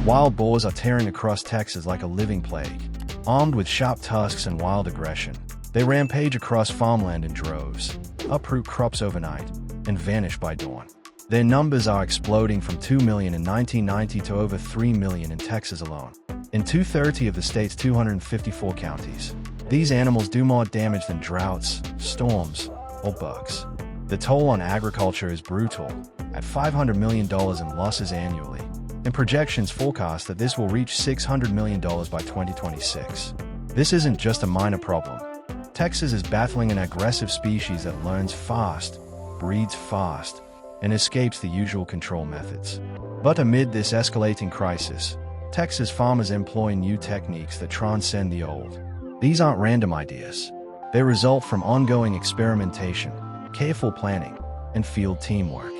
Wild boars are tearing across Texas like a living plague. Armed with sharp tusks and wild aggression, they rampage across farmland in droves, uproot crops overnight, and vanish by dawn. Their numbers are exploding from 2 million in 1990 to over 3 million in Texas alone. In 230 of the state's 254 counties, these animals do more damage than droughts, storms, or bugs. The toll on agriculture is brutal, at $500 million in losses annually, and projections forecast that this will reach $600 million by 2026. This isn't just a minor problem. Texas is battling an aggressive species that learns fast, breeds fast, and escapes the usual control methods. But amid this escalating crisis, Texas farmers employ new techniques that transcend the old. These aren't random ideas. They result from ongoing experimentation, careful planning, and field teamwork.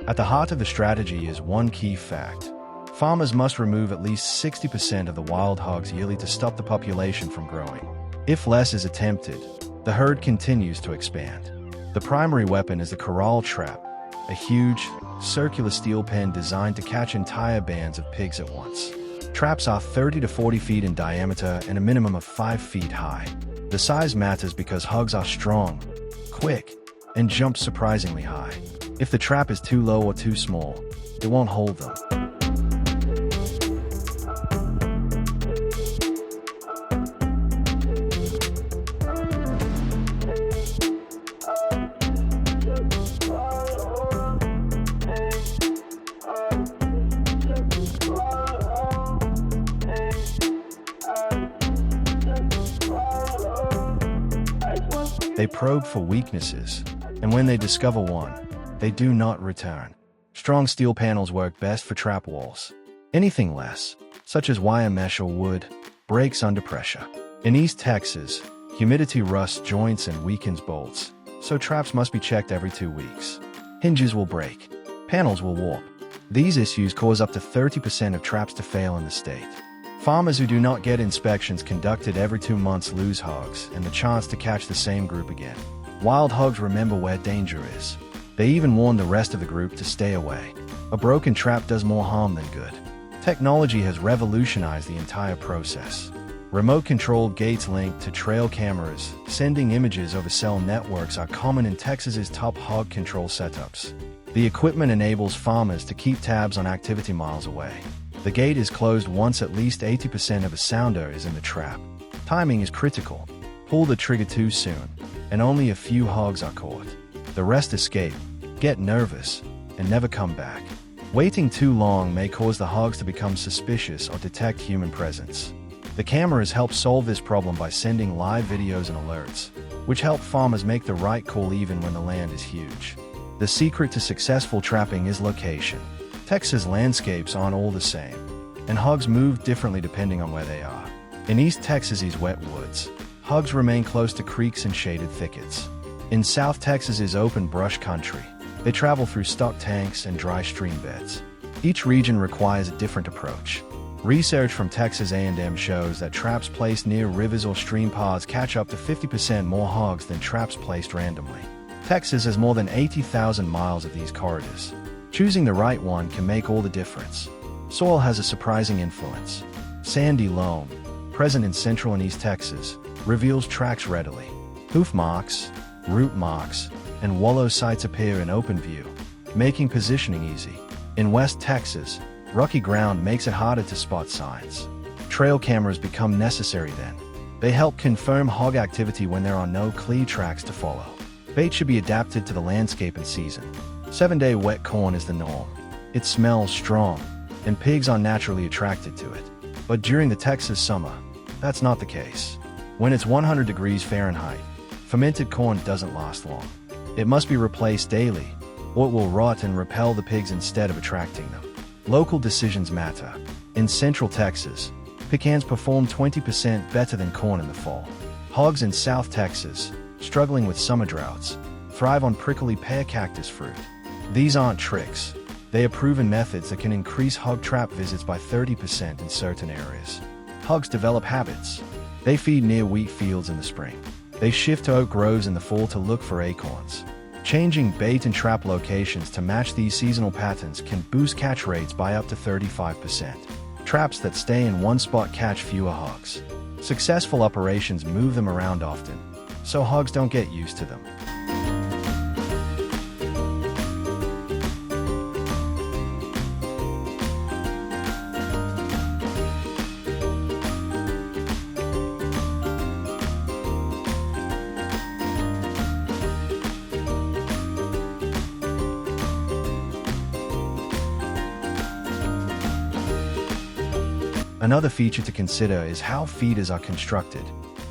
At the heart of the strategy is one key fact. Farmers must remove at least 60% of the wild hogs yearly to stop the population from growing. If less is attempted, the herd continues to expand. The primary weapon is the corral trap, a huge, circular steel pen designed to catch entire bands of pigs at once. Traps are 30 to 40 feet in diameter and a minimum of 5 feet high. The size matters because hogs are strong, quick, and jump surprisingly high. If the trap is too low or too small, it won't hold them. They probe for weaknesses, and when they discover one, they do not return. Strong steel panels work best for trap walls. Anything less, such as wire mesh or wood, breaks under pressure. In East Texas, humidity rusts joints and weakens bolts, so traps must be checked every 2 weeks. Hinges will break. Panels will warp. These issues cause up to 30% of traps to fail in the state. Farmers who do not get inspections conducted every 2 months lose hogs and the chance to catch the same group again. Wild hogs remember where danger is. They even warn the rest of the group to stay away. A broken trap does more harm than good. Technology has revolutionized the entire process. Remote-controlled gates linked to trail cameras, sending images over cell networks are common in Texas's top hog control setups. The equipment enables farmers to keep tabs on activity miles away. The gate is closed once at least 80% of a sounder is in the trap. Timing is critical. Pull the trigger too soon, and only a few hogs are caught. The rest escape, get nervous, and never come back. Waiting too long may cause the hogs to become suspicious or detect human presence. The cameras help solve this problem by sending live videos and alerts, which help farmers make the right call even when the land is huge. The secret to successful trapping is location. Texas landscapes aren't all the same, and hogs move differently depending on where they are. In East Texas's wet woods, hogs remain close to creeks and shaded thickets. In South Texas's open brush country, they travel through stock tanks and dry stream beds. Each region requires a different approach. Research from Texas A&M shows that traps placed near rivers or stream paths catch up to 50% more hogs than traps placed randomly. Texas has more than 80,000 miles of these corridors. Choosing the right one can make all the difference. Soil has a surprising influence. Sandy loam, present in Central and East Texas, reveals tracks readily. Hoof marks, root marks, and wallow sites appear in open view, making positioning easy. In West Texas, rocky ground makes it harder to spot signs. Trail cameras become necessary then. They help confirm hog activity when there are no clear tracks to follow. Bait should be adapted to the landscape and season. 7-day wet corn is the norm. It smells strong, and pigs are naturally attracted to it. But during the Texas summer, that's not the case. When it's 100 degrees Fahrenheit, fermented corn doesn't last long. It must be replaced daily, or it will rot and repel the pigs instead of attracting them. Local decisions matter. In Central Texas, pecans perform 20% better than corn in the fall. Hogs in South Texas, struggling with summer droughts, thrive on prickly pear cactus fruit. These aren't tricks. They are proven methods that can increase hog trap visits by 30% in certain areas. Hogs develop habits. They feed near wheat fields in the spring. They shift to oak groves in the fall to look for acorns. Changing bait and trap locations to match these seasonal patterns can boost catch rates by up to 35%. Traps that stay in one spot catch fewer hogs. Successful operations move them around often, so hogs don't get used to them. Another feature to consider is how feeders are constructed.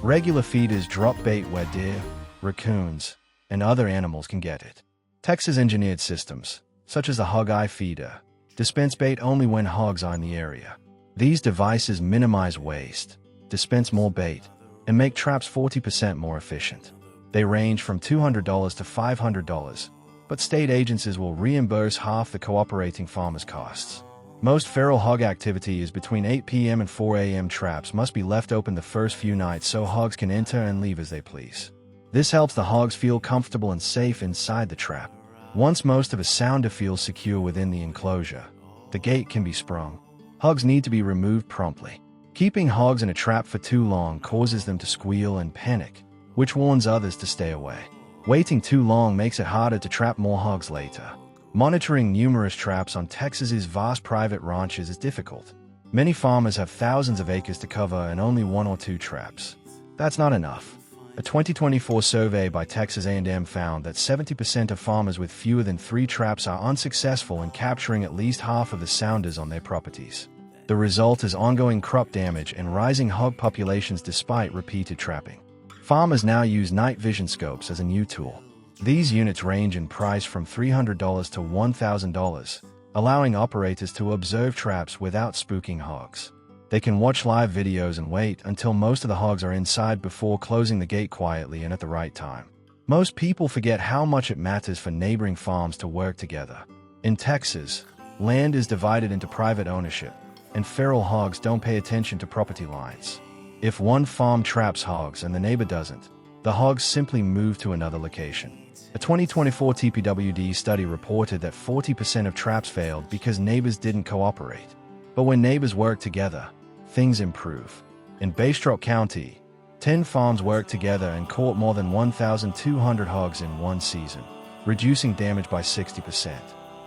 Regular feeders drop bait where deer, raccoons, and other animals can get it. Texas-engineered systems, such as the hog eye feeder, dispense bait only when hogs are in the area. These devices minimize waste, dispense more bait, and make traps 40% more efficient. They range from $200 to $500, but state agencies will reimburse half the cooperating farmers' costs. Most feral hog activity is between 8 p.m. and 4 a.m. Traps must be left open the first few nights so hogs can enter and leave as they please. This helps the hogs feel comfortable and safe inside the trap. Once most of a sounder feels secure within the enclosure, the gate can be sprung. Hogs need to be removed promptly. Keeping hogs in a trap for too long causes them to squeal and panic, which warns others to stay away. Waiting too long makes it harder to trap more hogs later. Monitoring numerous traps on Texas's vast private ranches is difficult. Many farmers have thousands of acres to cover and only 1 or 2 traps. That's not enough. A 2024 survey by Texas A&M found that 70% of farmers with fewer than 3 traps are unsuccessful in capturing at least half of the sounders on their properties. The result is ongoing crop damage and rising hog populations despite repeated trapping. Farmers now use night vision scopes as a new tool. These units range in price from $300 to $1,000, allowing operators to observe traps without spooking hogs. They can watch live videos and wait until most of the hogs are inside before closing the gate quietly and at the right time. Most people forget how much it matters for neighboring farms to work together. In Texas, land is divided into private ownership, and feral hogs don't pay attention to property lines. If one farm traps hogs and the neighbor doesn't, the hogs simply move to another location. A 2024 TPWD study reported that 40% of traps failed because neighbors didn't cooperate. But when neighbors work together, things improve. In Bastrop County, 10 farms worked together and caught more than 1,200 hogs in one season, reducing damage by 60%.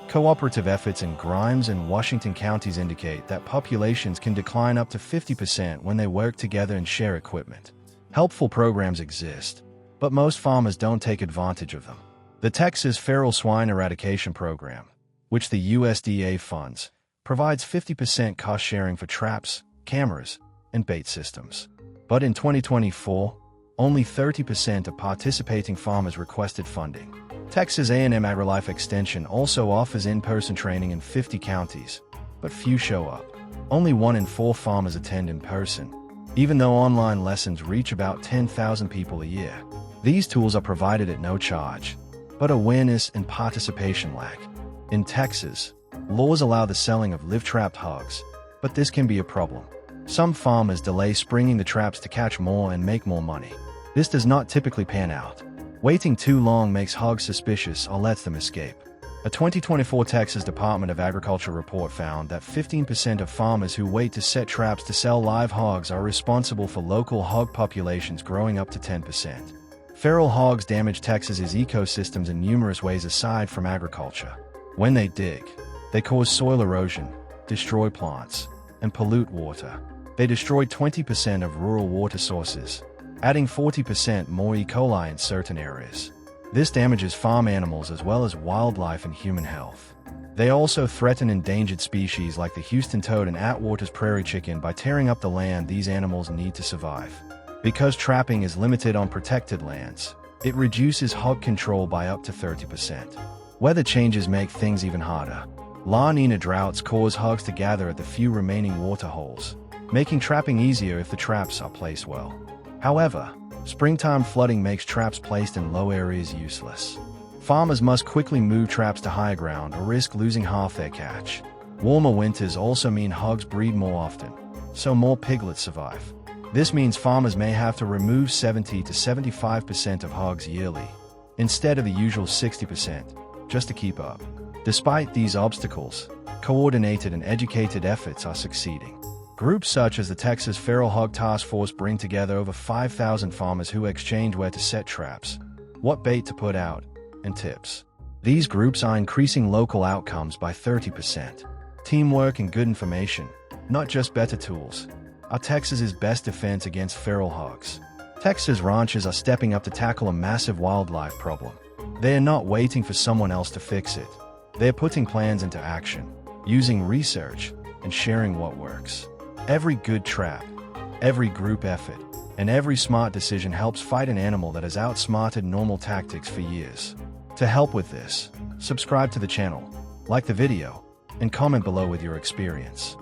Cooperative efforts in Grimes and Washington counties indicate that populations can decline up to 50% when they work together and share equipment. Helpful programs exist, but most farmers don't take advantage of them. The Texas Feral Swine Eradication Program, which the USDA funds, provides 50% cost sharing for traps, cameras, and bait systems. But in 2024, only 30% of participating farmers requested funding. Texas A&M AgriLife Extension also offers in-person training in 50 counties, but few show up. Only 1 in 4 farmers attend in person, even though online lessons reach about 10,000 people a year. These tools are provided at no charge, but awareness and participation lack. In Texas, laws allow the selling of live-trapped hogs, but this can be a problem. Some farmers delay springing the traps to catch more and make more money. This does not typically pan out. Waiting too long makes hogs suspicious or lets them escape. A 2024 Texas Department of Agriculture report found that 15% of farmers who wait to set traps to sell live hogs are responsible for local hog populations growing up to 10%. Feral hogs damage Texas's ecosystems in numerous ways aside from agriculture. When they dig, they cause soil erosion, destroy plants, and pollute water. They destroy 20% of rural water sources, adding 40% more E. coli in certain areas. This damages farm animals as well as wildlife and human health. They also threaten endangered species like the Houston toad and Atwater's prairie chicken by tearing up the land these animals need to survive. Because trapping is limited on protected lands, it reduces hog control by up to 30%. Weather changes make things even harder. La Nina droughts cause hogs to gather at the few remaining water holes, making trapping easier if the traps are placed well. However, springtime flooding makes traps placed in low areas useless. Farmers must quickly move traps to higher ground or risk losing half their catch. Warmer winters also mean hogs breed more often, so more piglets survive. This means farmers may have to remove 70 to 75% of hogs yearly, instead of the usual 60%, just to keep up. Despite these obstacles, coordinated and educated efforts are succeeding. Groups such as the Texas Feral Hog Task Force bring together over 5,000 farmers who exchange where to set traps, what bait to put out, and tips. These groups are increasing local outcomes by 30%. Teamwork and good information, not just better tools, are Texas's best defense against feral hogs. Texas ranchers are stepping up to tackle a massive wildlife problem. They are not waiting for someone else to fix it. They're putting plans into action, using research, and sharing what works. Every good trap, every group effort, and every smart decision helps fight an animal that has outsmarted normal tactics for years. To help with this, subscribe to the channel, like the video, and comment below with your experience.